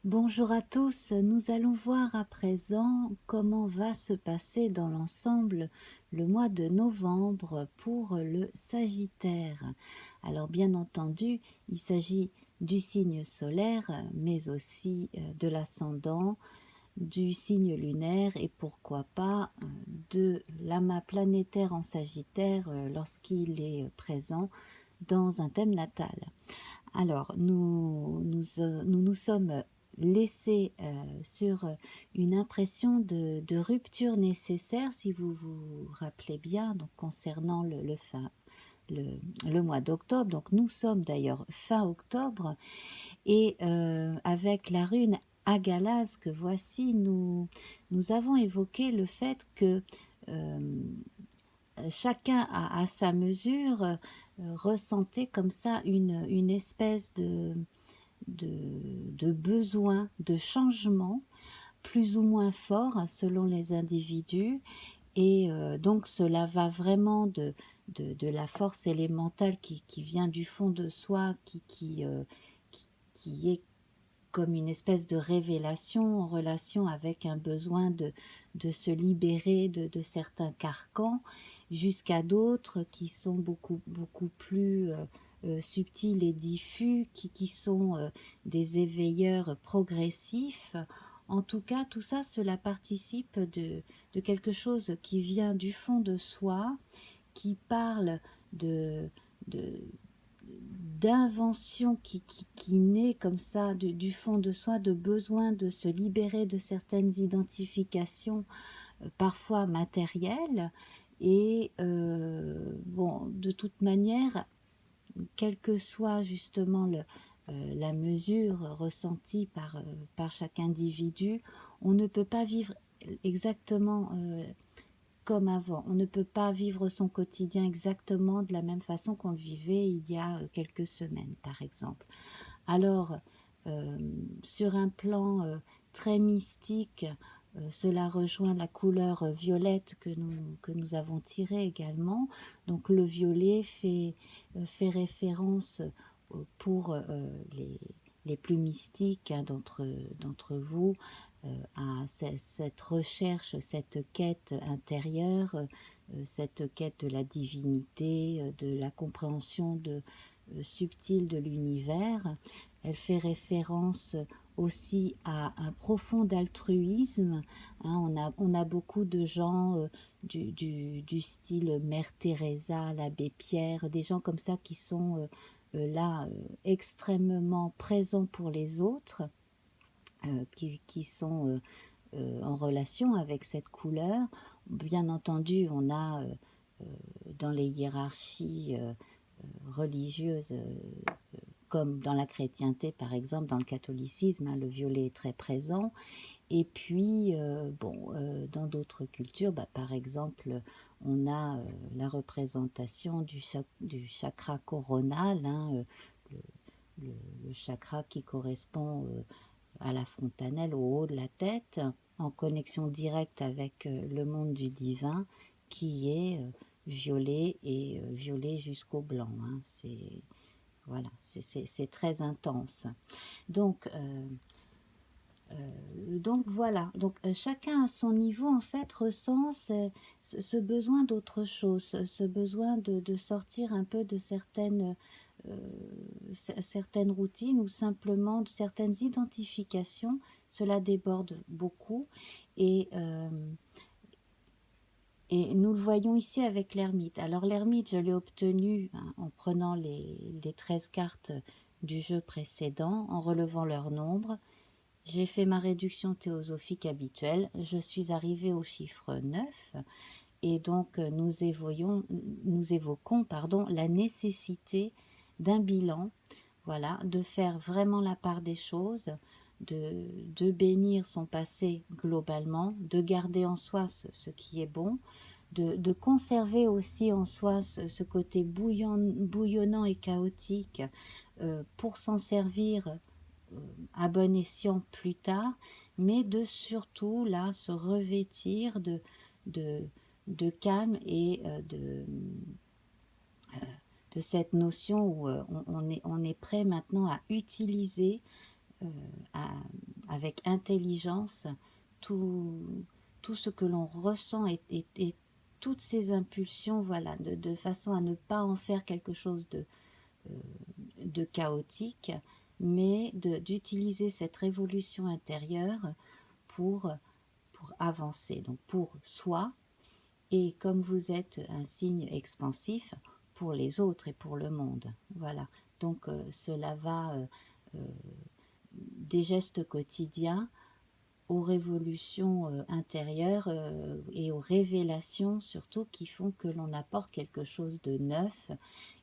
Bonjour à tous, nous allons voir à présent comment va se passer dans l'ensemble le mois de novembre pour le Sagittaire. Alors bien entendu, il s'agit du signe solaire, mais aussi de l'ascendant, du signe lunaire et pourquoi pas de l'amas planétaire en Sagittaire lorsqu'il est présent dans un thème natal. Alors, nous sommes laissés sur une impression de rupture nécessaire, si vous vous rappelez bien, donc concernant le mois d'octobre. Donc, nous sommes d'ailleurs fin octobre et avec la rune Agalaz que voici, nous avons évoqué le fait que euh, chacun à sa mesure ressentait comme ça une espèce de besoin de changement plus ou moins fort selon les individus et donc cela va vraiment de la force élémentale qui vient du fond de soi, qui est comme une espèce de révélation en relation avec un besoin de se libérer de certains carcans, jusqu'à d'autres qui sont beaucoup plus subtils et diffus, qui sont des éveilleurs progressifs. En tout cas, tout ça, cela participe de quelque chose qui vient du fond de soi, qui parle de, de, d'invention qui naît comme ça du fond de soi, de besoin de se libérer de certaines identifications parfois matérielles. Et bon, de toute manière, quelle que soit justement la mesure ressentie par chaque individu, on ne peut pas vivre exactement comme avant. On ne peut pas vivre son quotidien exactement de la même façon qu'on le vivait il y a quelques semaines, par exemple. Alors, euh, sur un plan très mystique, cela rejoint la couleur violette que nous avons tirée également. Donc le violet fait référence pour les plus mystiques hein, d'entre vous à cette recherche, cette quête intérieure, cette quête de la divinité, de la compréhension subtile de l'univers. Elle fait référence aussi à un profond altruisme. Hein, on a beaucoup de gens du style Mère Teresa, l'abbé Pierre, des gens comme ça qui sont là extrêmement présents pour les autres, qui sont en relation avec cette couleur. Bien entendu, on a dans les hiérarchies religieuses, comme dans la chrétienté par exemple, dans le catholicisme, hein, le violet est très présent. Et puis, bon, dans d'autres cultures, bah, par exemple, on a la représentation du chakra coronal, hein, le, le chakra qui correspond à la fontanelle, au haut de la tête, en connexion directe avec le monde du divin, qui est violet et violet jusqu'au blanc. Hein. C'est voilà, c'est très intense. Donc, donc voilà, donc chacun à son niveau en fait ressent ce besoin d'autre chose, ce besoin de sortir un peu de euh, certaines routines ou simplement de certaines identifications. Cela déborde beaucoup et, euh, et nous le voyons ici avec l'ermite. Alors l'ermite, je l'ai obtenu hein, en prenant les 13 cartes du jeu précédent, en relevant leur nombre. J'ai fait ma réduction théosophique habituelle, je suis arrivée au chiffre 9 et donc nous évoquons pardon, la nécessité d'un bilan, voilà, de faire vraiment la part des choses, de bénir son passé globalement, de garder en soi ce qui est bon, de conserver aussi en soi ce côté bouillonnant et chaotique pour s'en servir à bon escient plus tard, mais de surtout là se revêtir de, de calme et de cette notion où on est prêt maintenant à utiliser avec intelligence tout, tout ce que l'on ressent et toutes ces impulsions, voilà, de façon à ne pas en faire quelque chose de chaotique, mais d'utiliser cette révolution intérieure pour, pour avancer, donc pour soi, et comme vous êtes un signe expansif, pour les autres et pour le monde. Voilà, donc cela va des gestes quotidiens aux révolutions intérieures et aux révélations surtout qui font que l'on apporte quelque chose de neuf.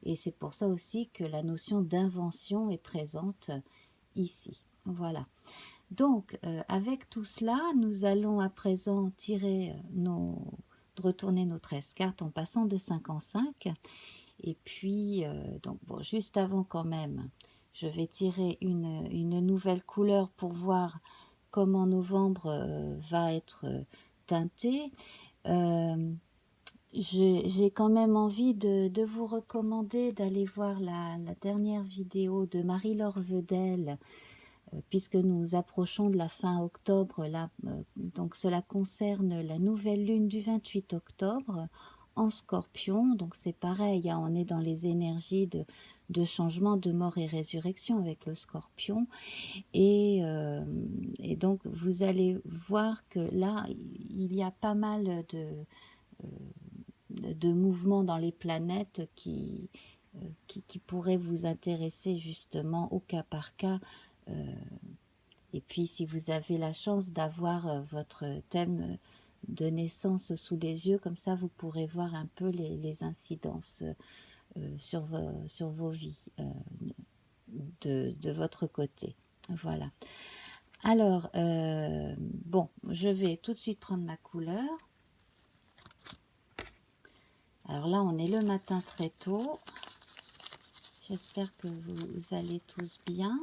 Et c'est pour ça aussi que la notion d'invention est présente ici. Voilà. Donc, avec tout cela, nous allons à présent tirer retourner nos 13 cartes en passant de 5 en 5. Et puis, donc, bon, juste avant quand même, je vais tirer une nouvelle couleur pour voir comment novembre va être teinté. J'ai quand même envie de vous recommander d'aller voir la dernière vidéo de Marie-Laure Vedel, puisque nous approchons de la fin octobre. Là, donc cela concerne la nouvelle lune du 28 octobre en Scorpion. Donc c'est pareil, hein, on est dans les énergies de changement, de mort et résurrection avec le Scorpion. Et donc vous allez voir que là, il y a pas mal de mouvements dans les planètes qui pourraient vous intéresser justement au cas par cas. Et puis si vous avez la chance d'avoir votre thème de naissance sous les yeux, comme ça vous pourrez voir un peu les incidences sur vos vies de votre côté. Voilà. Alors, bon, je vais tout de suite prendre ma couleur. Alors là, on est le matin très tôt. J'espère que vous allez tous bien.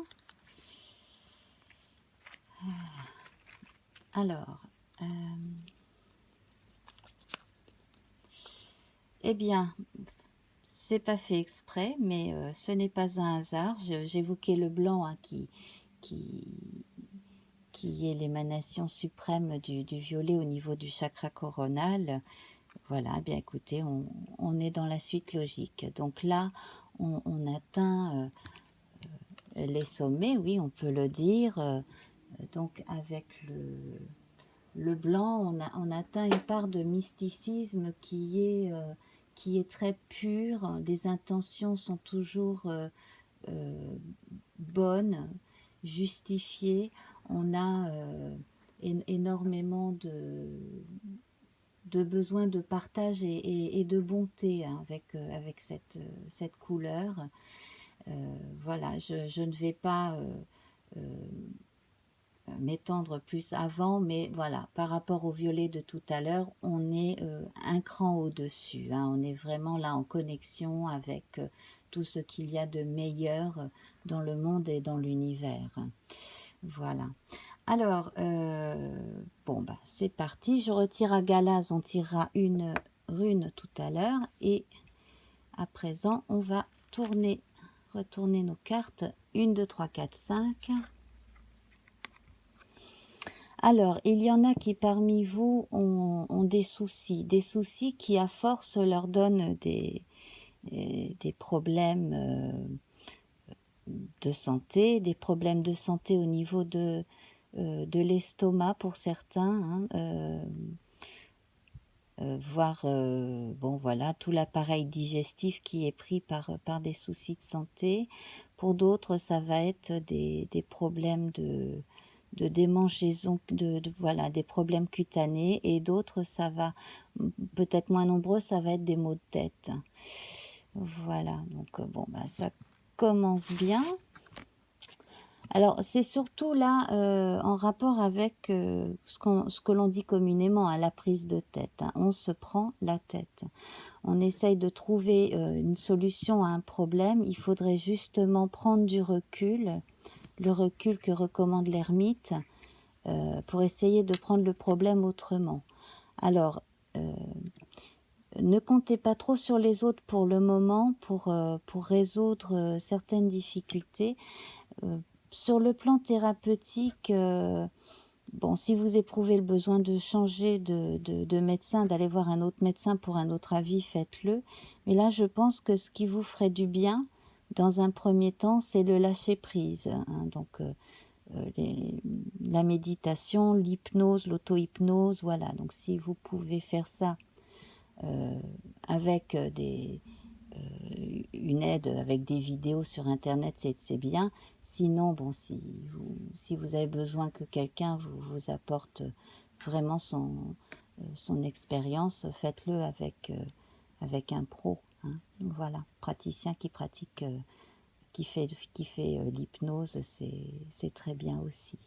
Alors, eh bien, c'est pas fait exprès, mais ce n'est pas un hasard. J'évoquais le blanc hein, qui est l'émanation suprême du violet au niveau du chakra coronal. Voilà, eh bien écoutez, on est dans la suite logique. Donc là, on atteint les sommets, oui, on peut le dire. Donc avec le blanc, on atteint une part de mysticisme qui est très pure. Les intentions sont toujours bonnes, justifiées. On a énormément de besoin de partage et de bonté hein, avec cette couleur. Voilà, je ne vais pas m'étendre plus avant, mais voilà, par rapport au violet de tout à l'heure, on est un cran au-dessus. Hein, on est vraiment là en connexion avec tout ce qu'il y a de meilleur dans le monde et dans l'univers. Voilà. Alors, bon, bah, c'est parti. Je retire à Galaz, on tirera une rune tout à l'heure. Et à présent, on va retourner nos cartes. 1, 2, 3, 4, 5. Alors, il y en a qui parmi vous ont des soucis qui à force leur donnent des problèmes de santé, des problèmes de santé au niveau de l'estomac pour certains, hein, voire, bon voilà, tout l'appareil digestif qui est pris par des soucis de santé. Pour d'autres, ça va être des problèmes de démangeaison, voilà, des problèmes cutanés, et d'autres, ça va, peut-être moins nombreux, ça va être des maux de tête. Voilà, donc bon, bah, ça commence bien. Alors, c'est surtout là en rapport avec ce que l'on dit communément, hein, la prise de tête. Hein. On se prend la tête. On essaye de trouver une solution à un problème. Il faudrait justement prendre du recul, le recul que recommande l'ermite, pour essayer de prendre le problème autrement. Alors, ne comptez pas trop sur les autres pour le moment pour résoudre certaines difficultés. sur le plan thérapeutique, bon, si vous éprouvez le besoin de changer de médecin, d'aller voir un autre médecin pour un autre avis, faites-le. Mais là, je pense que ce qui vous ferait du bien, dans un premier temps, c'est le lâcher-prise, hein. Donc, la méditation, l'hypnose, l'auto-hypnose, voilà. Donc, si vous pouvez faire ça avec une aide, avec des vidéos sur Internet, c'est bien. Sinon, bon, si vous avez besoin que quelqu'un vous apporte vraiment son expérience, faites-le avec un pro, hein. Voilà, praticien qui pratique, qui fait l'hypnose, c'est très bien aussi.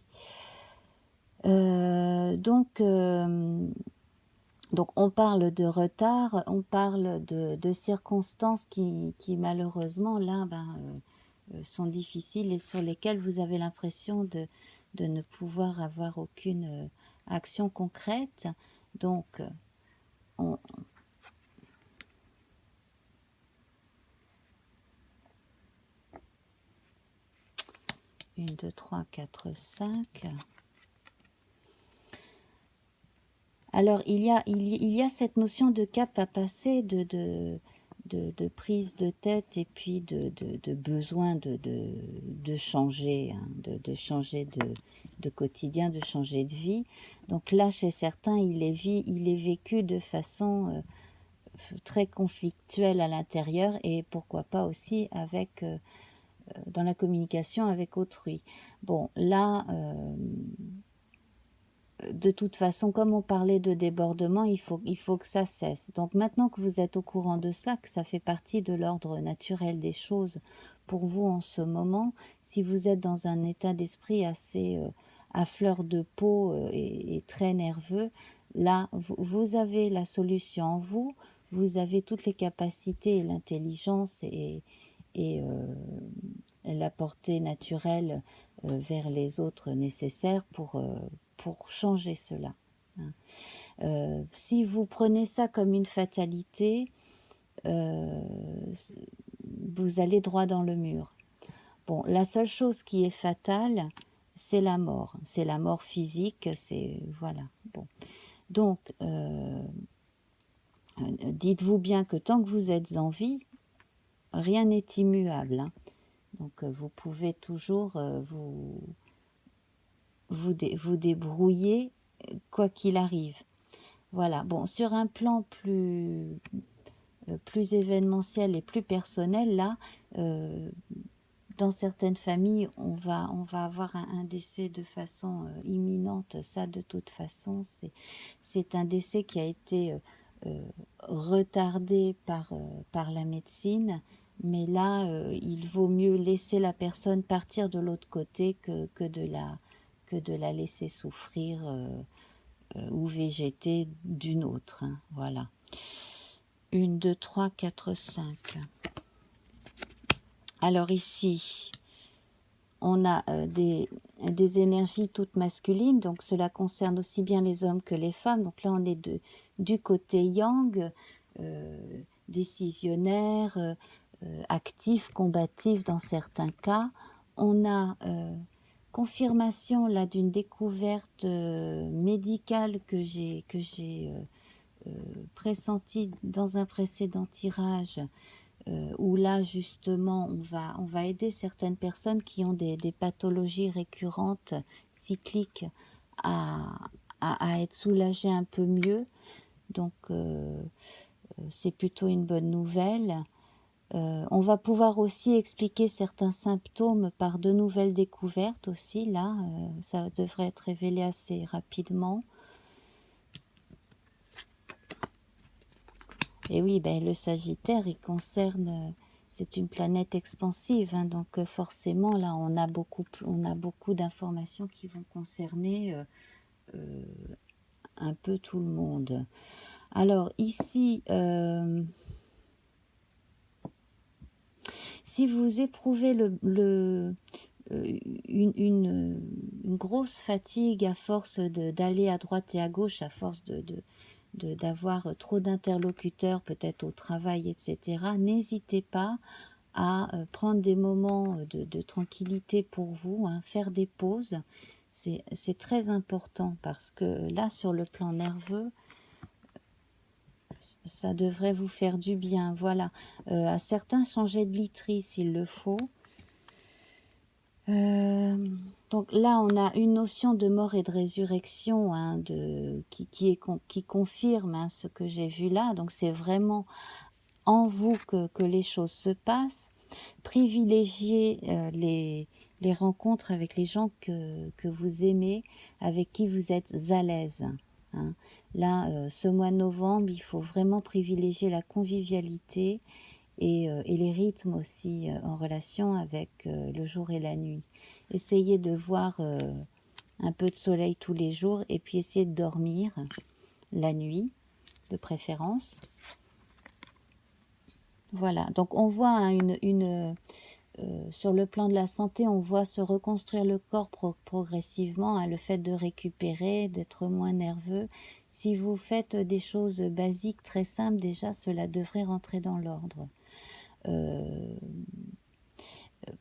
Donc on parle de retard, on parle de circonstances qui malheureusement là sont difficiles et sur lesquelles vous avez l'impression de ne pouvoir avoir aucune action concrète. Donc on, 1, 2, 3, 4, 5. Alors, il y a cette notion de cap à passer, de prise de tête et puis de besoin de changer, hein, de changer de quotidien, de changer de vie. Donc là, chez certains, il est vécu de façon très conflictuelle à l'intérieur et pourquoi pas aussi avec, dans la communication avec autrui. Bon, là... de toute façon, comme on parlait de débordement, il faut que ça cesse. Donc maintenant que vous êtes au courant de ça, que ça fait partie de l'ordre naturel des choses pour vous en ce moment, si vous êtes dans un état d'esprit assez à fleur de peau et très nerveux, là, vous avez la solution en vous, vous avez toutes les capacités et l'intelligence et la portée naturelle vers les autres nécessaires pour changer cela, hein. Si vous prenez ça comme une fatalité, vous allez droit dans le mur. Bon, la seule chose qui est fatale, c'est la mort. C'est la mort physique, c'est... Voilà. Bon. Donc, dites-vous bien que tant que vous êtes en vie, rien n'est immuable, hein. Donc, vous pouvez toujours vous débrouiller quoi qu'il arrive. Voilà, bon, sur un plan plus événementiel et plus personnel, là, dans certaines familles, on va avoir un décès de façon imminente. Ça, de toute façon, c'est un décès qui a été retardé par la médecine. Mais là, il vaut mieux laisser la personne partir de l'autre côté que de la laisser souffrir ou végéter d'une autre, hein. Voilà. 1, 2, 3, 4, 5. Alors ici, on a des énergies toutes masculines, donc cela concerne aussi bien les hommes que les femmes. Donc là, on est du côté yang, décisionnaire, actif, combatif dans certains cas. On a confirmation là d'une découverte médicale que j'ai pressentie dans un précédent tirage, où là justement on va aider certaines personnes qui ont des pathologies récurrentes, cycliques, à être soulagées un peu mieux. Donc c'est plutôt une bonne nouvelle. On va pouvoir aussi expliquer certains symptômes par de nouvelles découvertes aussi. Là, ça devrait être révélé assez rapidement. Et oui, ben, le Sagittaire, il concerne, c'est une planète expansive, hein, donc forcément, là, on a beaucoup d'informations qui vont concerner un peu tout le monde. Alors ici, si vous éprouvez une grosse fatigue à force d'aller à droite et à gauche, à force d'avoir trop d'interlocuteurs, peut-être au travail, etc., n'hésitez pas à prendre des moments de tranquillité pour vous, hein, faire des pauses. C'est très important parce que là, sur le plan nerveux, ça devrait vous faire du bien. Voilà. À certains, changer de literie s'il le faut. Donc là, on a une notion de mort et de résurrection, hein, qui confirme, hein, ce que j'ai vu là. Donc c'est vraiment en vous que les choses se passent. Privilégiez les rencontres avec les gens que vous aimez, avec qui vous êtes à l'aise, hein. Là, ce mois de novembre, il faut vraiment privilégier la convivialité et les rythmes aussi en relation avec le jour et la nuit. Essayez de voir un peu de soleil tous les jours et puis essayez de dormir la nuit, de préférence. Voilà, donc on voit, hein, sur le plan de la santé, on voit se reconstruire le corps progressivement, hein, le fait de récupérer, d'être moins nerveux. Si vous faites des choses basiques, très simples, déjà, cela devrait rentrer dans l'ordre.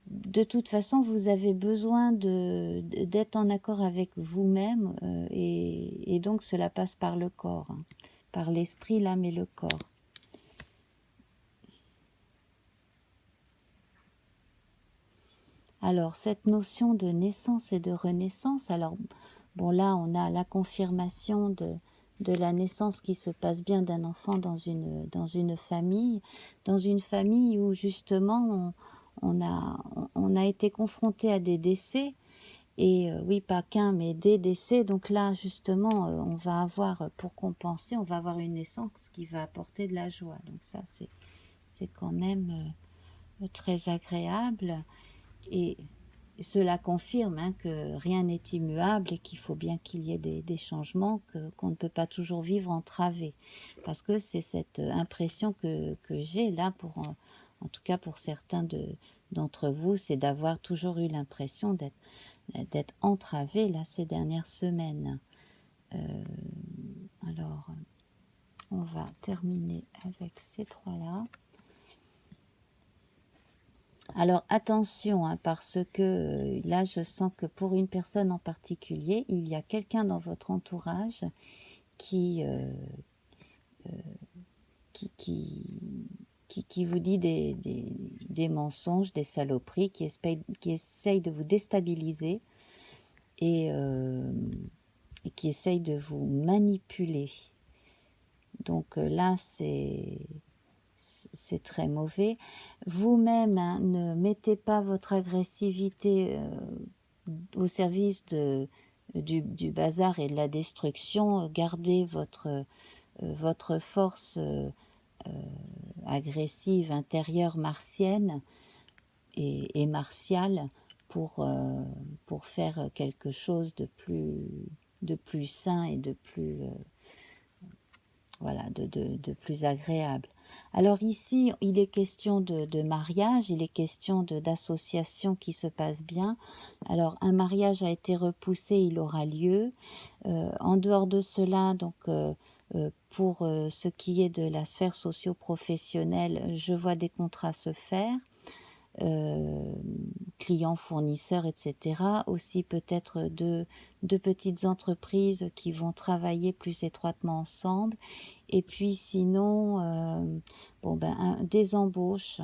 De toute façon, vous avez besoin d'être en accord avec vous-même, et donc cela passe par le corps, hein, par l'esprit, l'âme et le corps. Alors, cette notion de naissance et de renaissance, alors, bon, là, on a la confirmation de la naissance qui se passe bien d'un enfant dans une famille où, justement, on a été confronté à des décès, et oui, pas qu'un, mais des décès. Donc là, justement, on va avoir, pour compenser, on va avoir une naissance qui va apporter de la joie. Donc ça, c'est quand même très agréable. Et cela confirme, hein, que rien n'est immuable et qu'il faut bien qu'il y ait des changements, qu'on ne peut pas toujours vivre entravé. Parce que c'est cette impression que j'ai là, en tout cas pour certains d'entre vous, c'est d'avoir toujours eu l'impression d'être entravé là ces dernières semaines. Alors, on va terminer avec ces trois-là. Alors attention, hein, parce que là je sens que pour une personne en particulier, il y a quelqu'un dans votre entourage qui, qui, qui, qui vous dit des mensonges, des saloperies, qui essaye de vous déstabiliser et, qui essaye de vous manipuler. Donc là, c'est très mauvais. Vous-même, hein, ne mettez pas votre agressivité au service du bazar et de la destruction. Gardez votre force agressive, intérieure, martienne et martiale pour faire quelque chose de plus sain et de plus, voilà, de plus agréable. Alors ici, il est question de mariage, il est question d'association qui se passe bien. Alors un mariage a été repoussé, il aura lieu. En dehors de cela, donc pour ce qui est de la sphère socio-professionnelle, je vois des contrats se faire. Clients, fournisseurs, etc. Aussi peut-être deux petites entreprises qui vont travailler plus étroitement ensemble. Et puis sinon, bon ben, des embauches,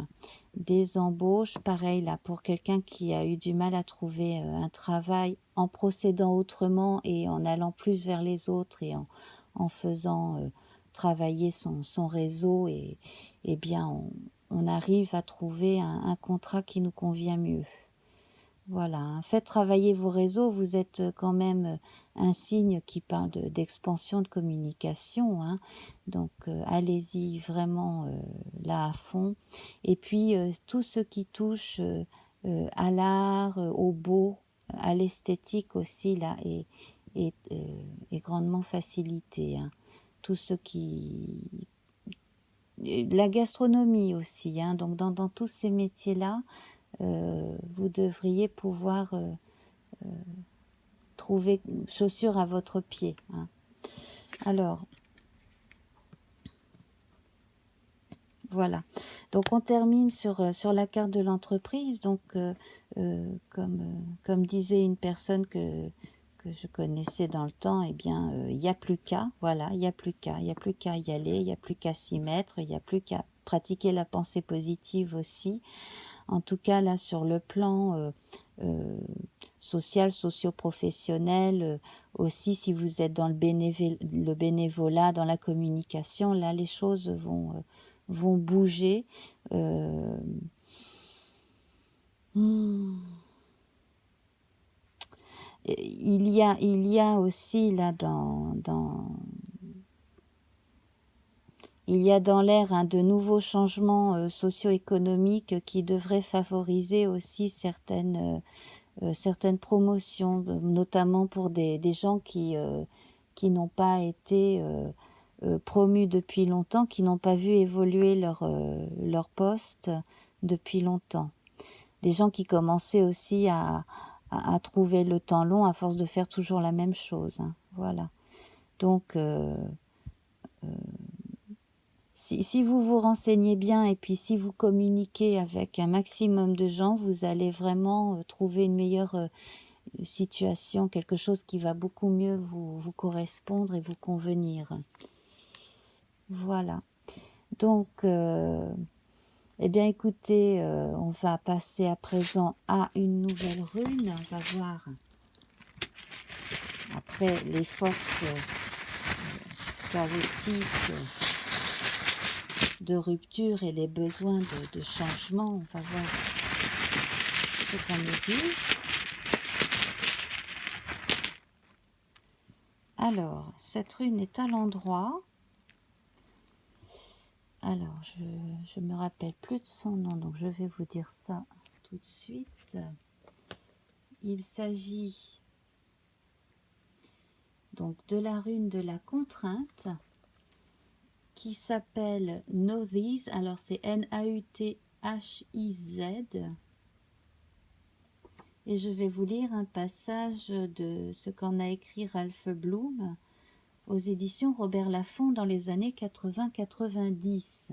pareil là, pour quelqu'un qui a eu du mal à trouver un travail, en procédant autrement et en allant plus vers les autres et en faisant travailler son réseau, et bien on arrive à trouver un contrat qui nous convient mieux. Voilà, hein. Faites travailler vos réseaux, vous êtes quand même un signe qui parle d'expansion de communication, hein. Donc allez-y vraiment là à fond. Et puis tout ce qui touche à l'art, au beau, à l'esthétique aussi, là, est grandement facilité, hein. Tout ce qui... La gastronomie aussi, hein. Donc dans tous ces métiers-là, vous devriez pouvoir trouver chaussures à votre pied, hein. Alors, voilà. Donc on termine sur la carte de l'entreprise. Donc comme disait une personne que je connaissais dans le temps, eh bien il n'y a plus qu'à, voilà, il n'y a plus qu'à, il n'y a plus qu'à y aller, il n'y a plus qu'à s'y mettre, il n'y a plus qu'à pratiquer la pensée positive aussi. En tout cas là sur le plan social, socio-professionnel, aussi si vous êtes dans le bénévolat, dans la communication, là les choses vont bouger. Hmm. Il y a aussi là il y a dans l'air de nouveaux changements socio-économiques qui devraient favoriser aussi certaines promotions, notamment pour des gens qui n'ont pas été promus depuis longtemps, qui n'ont pas vu évoluer leur poste depuis longtemps. Des gens qui commençaient aussi à trouver le temps long à force de faire toujours la même chose. Hein. Voilà. Donc, si vous vous renseignez bien et puis si vous communiquez avec un maximum de gens, vous allez vraiment trouver une meilleure situation, quelque chose qui va beaucoup mieux vous correspondre et vous convenir. Voilà. Donc, eh bien écoutez, on va passer à présent à une nouvelle rune. On va voir après les forces chaotiques de rupture et les besoins de changement. On va voir ce qu'on nous dit. Alors, cette rune est à l'endroit. Alors, je me rappelle plus de son nom, donc je vais vous dire ça tout de suite. Il s'agit donc de la rune de la contrainte qui s'appelle Know These. Alors, c'est N-A-U-T-H-I-Z. Et je vais vous lire un passage de ce qu'en a écrit Ralph Bloom aux éditions Robert Laffont dans les années 80-90.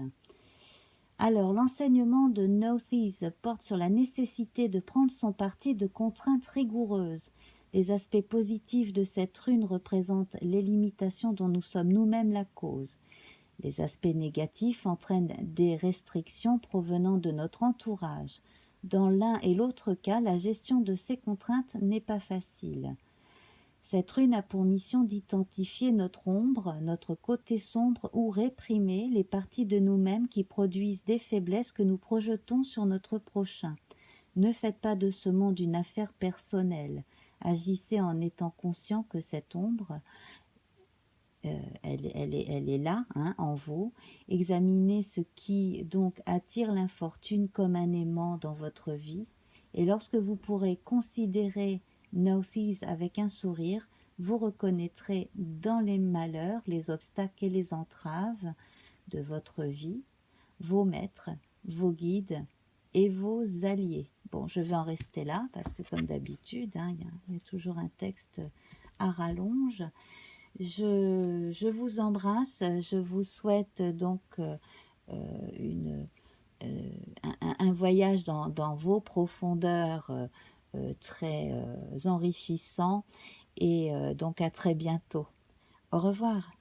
Alors, l'enseignement de Know These porte sur la nécessité de prendre son parti de contraintes rigoureuses. Les aspects positifs de cette rune représentent les limitations dont nous sommes nous-mêmes la cause. Les aspects négatifs entraînent des restrictions provenant de notre entourage. Dans l'un et l'autre cas, la gestion de ces contraintes n'est pas facile. Cette rune a pour mission d'identifier notre ombre, notre côté sombre ou réprimer les parties de nous-mêmes qui produisent des faiblesses que nous projetons sur notre prochain. Ne faites pas de ce monde une affaire personnelle. Agissez en étant conscient que cette ombre, elle est là, hein, en vous. Examinez ce qui donc attire l'infortune comme un aimant dans votre vie. Et lorsque vous pourrez considérer Know These avec un sourire, vous reconnaîtrez dans les malheurs, les obstacles et les entraves de votre vie, vos maîtres, vos guides et vos alliés. Bon, je vais en rester là parce que comme d'habitude, hein, il y a toujours un texte à rallonge. Je vous embrasse, je vous souhaite donc un voyage dans vos profondeurs très enrichissant et donc à très bientôt. Au revoir.